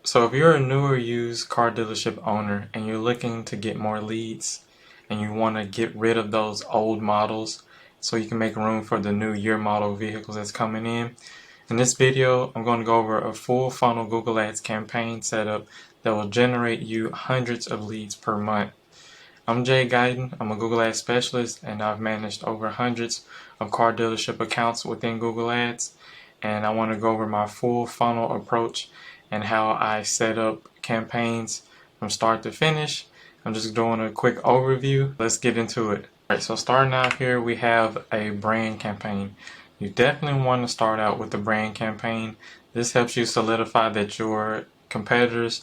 So if you're a new or used car dealership owner and you're looking to get more leads and you want to get rid of those old models so you can make room for the new year model vehicles that's coming in this video, I'm going to go over a full funnel Google Ads campaign setup that will generate you hundreds of leads per month. I'm Jay Guyton. I'm a Google Ads specialist, and I've managed over hundreds of car dealership accounts within Google Ads. And I want to go over my full funnel approach and how I set up campaigns from start to finish. I'm just doing a quick overview. Let's get into it. Alright, so starting out here, we have a brand campaign. You definitely want to start out with the brand campaign. This helps you solidify that your competitors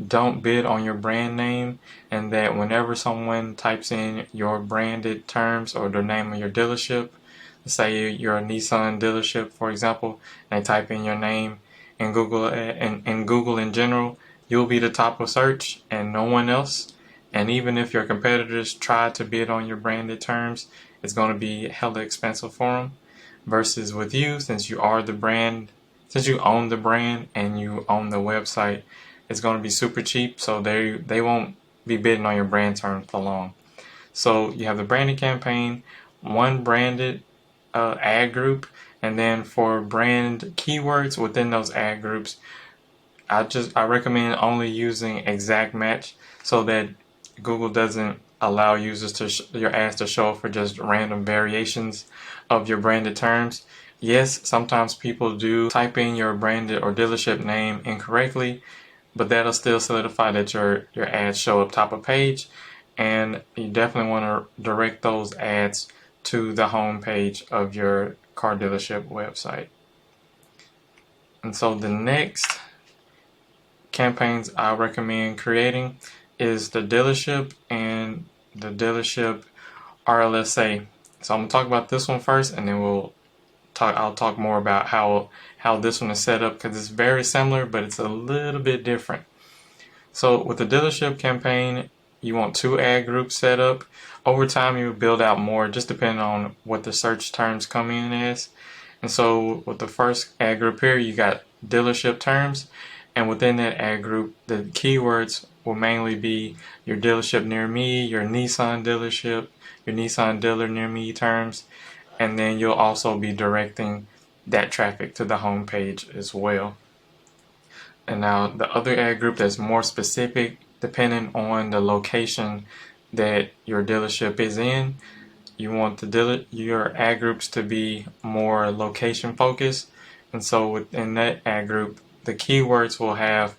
don't bid on your brand name, and that whenever someone types in your branded terms or the name of your dealership, say you're a Nissan dealership, for example, and they type in your name in Google and in Google in general, you'll be the top of search and no one else. And even if your competitors try to bid on your branded terms, it's going to be hella expensive for them. Versus with you, since you are the brand, since you own the brand and you own the website, it's going to be super cheap, so they won't be bidding on your brand terms for long. So you have the branding campaign, one branded ad group, and then for brand keywords within those ad groups, I recommend only using exact match so that Google doesn't allow users to your ads to show for just random variations of your branded terms. Yes, sometimes people do type in your branded or dealership name incorrectly, but that'll still solidify that your ads show up top of page, and you definitely want to direct those ads to the home page of your car dealership website. And so the next campaigns I recommend creating is the dealership and the dealership RLSA. So I'm gonna talk about this one first, and then I'll talk more about how this one is set up, because it's very similar but it's a little bit different. So with the dealership campaign, you want 2 ad groups set up. Over time you build out more, just depending on what the search terms come in as. And so with the first ad group here, you got dealership terms, and within that ad group, the keywords will mainly be your dealership near me, your Nissan dealership, your Nissan dealer near me terms, and then you'll also be directing that traffic to the home page as well. And now the other ad group that's more specific, depending on the location that your dealership is in, you want your ad groups to be more location focused. And so within that ad group, the keywords will have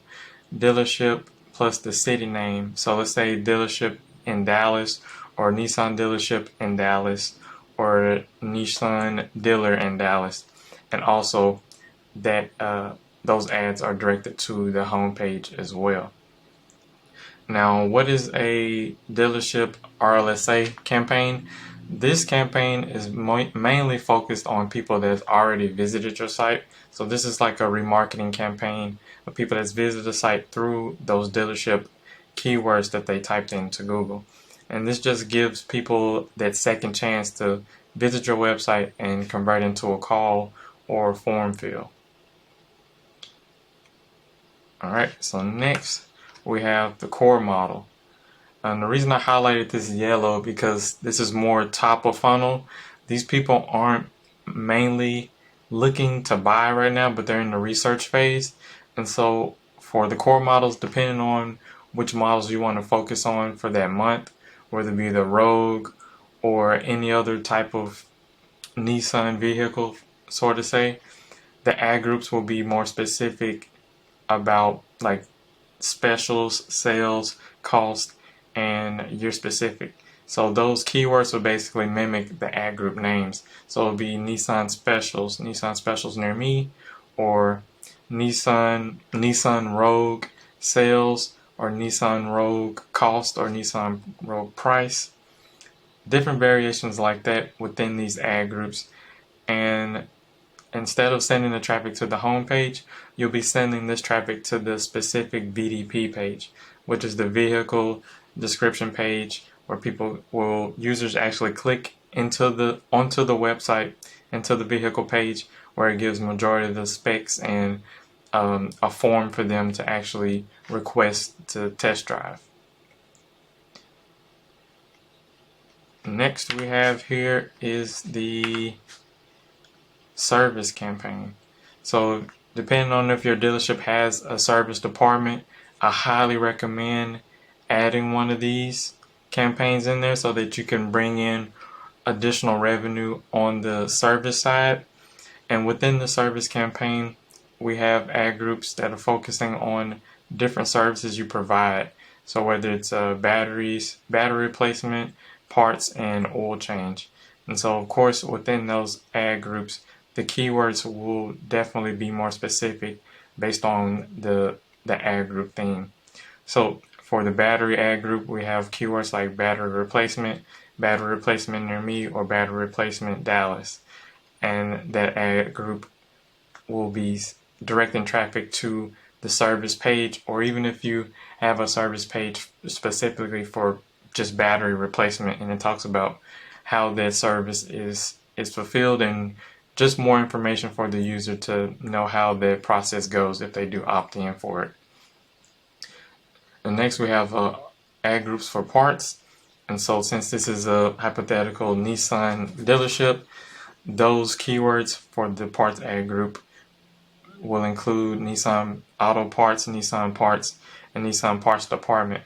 dealership plus the city name. So let's say dealership in Dallas, or Nissan dealership in Dallas, or Nissan dealer in Dallas. And also that those ads are directed to the home page as well. Now, what is a dealership RLSA campaign? This campaign is mainly focused on people that have already visited your site. So this is like a remarketing campaign of people that's visited the site through those dealership keywords that they typed into Google. And this just gives people that second chance to visit your website and convert into a call or form fill. Alright, so next we have the core model. And the reason I highlighted this yellow, because this is more top of funnel. These people aren't mainly looking to buy right now, but they're in the research phase. And so for the core models, depending on which models you want to focus on for that month, whether it be the Rogue or any other type of Nissan vehicle, sort of say, the ad groups will be more specific about like specials, sales, cost, and year specific. So those keywords will basically mimic the ad group names. So it'll be Nissan specials near me, or Nissan Rogue sales, or Nissan Rogue cost, or Nissan Rogue price. Different variations like that within these ad groups. And instead of sending the traffic to the home page, you'll be sending this traffic to the specific VDP page, which is the vehicle description page, where users actually click onto the website, into the vehicle page, where it gives majority of the specs and a form for them to actually request to test drive. Next we have here is the service campaign. So depending on if your dealership has a service department, I highly recommend adding one of these campaigns in there so that you can bring in additional revenue on the service side. And within the service campaign, we have ad groups that are focusing on different services you provide. So whether it's batteries, battery replacement, parts, and oil change. And so of course within those ad groups, the keywords will definitely be more specific based on the ad group theme. So for the battery ad group, we have keywords like battery replacement near me, or battery replacement Dallas. And that ad group will be directing traffic to the service page, or even if you have a service page specifically for just battery replacement and it talks about how that service is fulfilled and just more information for the user to know how the process goes if they do opt in for it. And next we have ad groups for parts. And so since this is a hypothetical Nissan dealership, those keywords for the parts ad group will include Nissan Auto Parts, Nissan Parts, and Nissan Parts Department.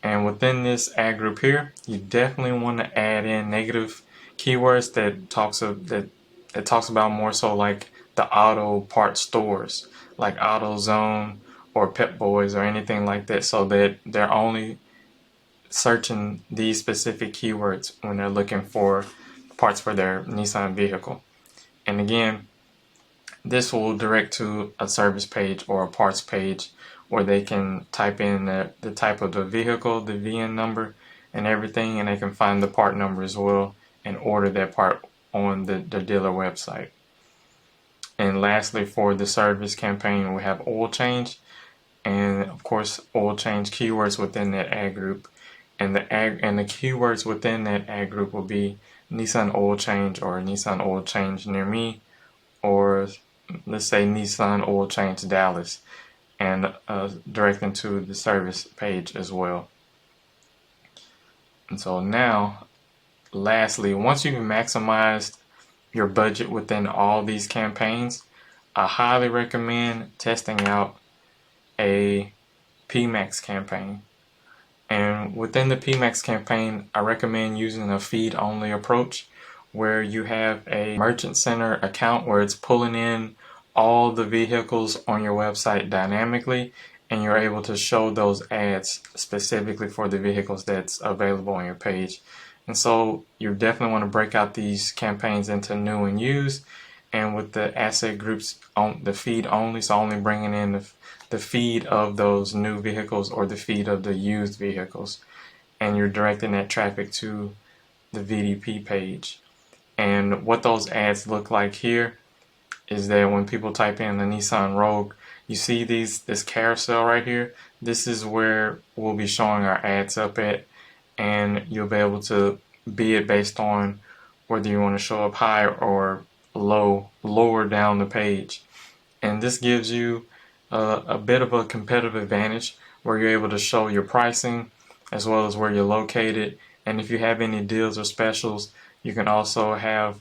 And within this ad group here, you definitely want to add in negative keywords that talks about more so like the auto parts stores, like AutoZone or Pep Boys or anything like that, so that they're only searching these specific keywords when they're looking for parts for their Nissan vehicle. And again, this will direct to a service page or a parts page where they can type in the type of the vehicle, the VIN number, and everything, and they can find the part number as well and order that part on the dealer website. And lastly, for the service campaign, we have oil change, and of course oil change keywords within that ad group. And the keywords within that ad group will be Nissan oil change, or Nissan oil change near me, or let's say Nissan oil change Dallas, and directing to the service page as well. And so now, lastly, once you've maximized your budget within all these campaigns, I highly recommend testing out a PMAX campaign. And within the PMAX campaign, I recommend using a feed-only approach where you have a Merchant Center account where it's pulling in all the vehicles on your website dynamically, and you're able to show those ads specifically for the vehicles that's available on your page. And so you definitely want to break out these campaigns into new and used, and with the asset groups on the feed only, so only bringing in the feed of those new vehicles or the feed of the used vehicles, and you're directing that traffic to the VDP page. And what those ads look like here is that when people type in the Nissan Rogue, you see this carousel right here. This is where we'll be showing our ads up at, and you'll be able to be it based on whether you want to show up high or lower down the page. And this gives you a bit of a competitive advantage where you're able to show your pricing as well as where you're located. And if you have any deals or specials, you can also have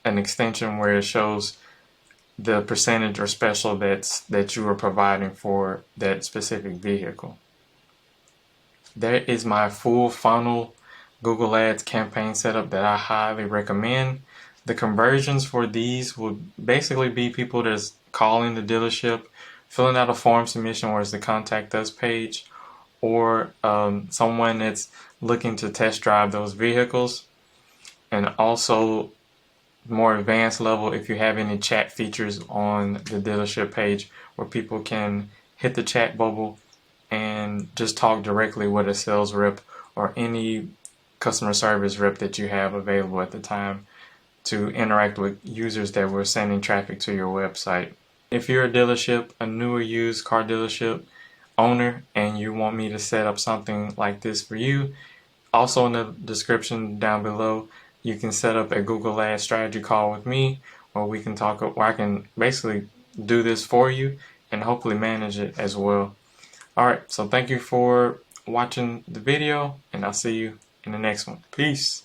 an extension where it shows the percentage or special that you are providing for that specific vehicle. That is my full funnel Google Ads campaign setup that I highly recommend. The conversions for these will basically be people that's calling the dealership, filling out a form submission where it's the contact us page, or someone that's looking to test drive those vehicles. And also more advanced level, if you have any chat features on the dealership page where people can hit the chat bubble and just talk directly with a sales rep or any customer service rep that you have available at the time to interact with users that were sending traffic to your website. If you're a dealership, a new or used car dealership owner, and you want me to set up something like this for you, also in the description down below, you can set up a Google Ads strategy call with me, or we can talk, or I can basically do this for you and hopefully manage it as well. Alright, so thank you for watching the video, and I'll see you in the next one. Peace.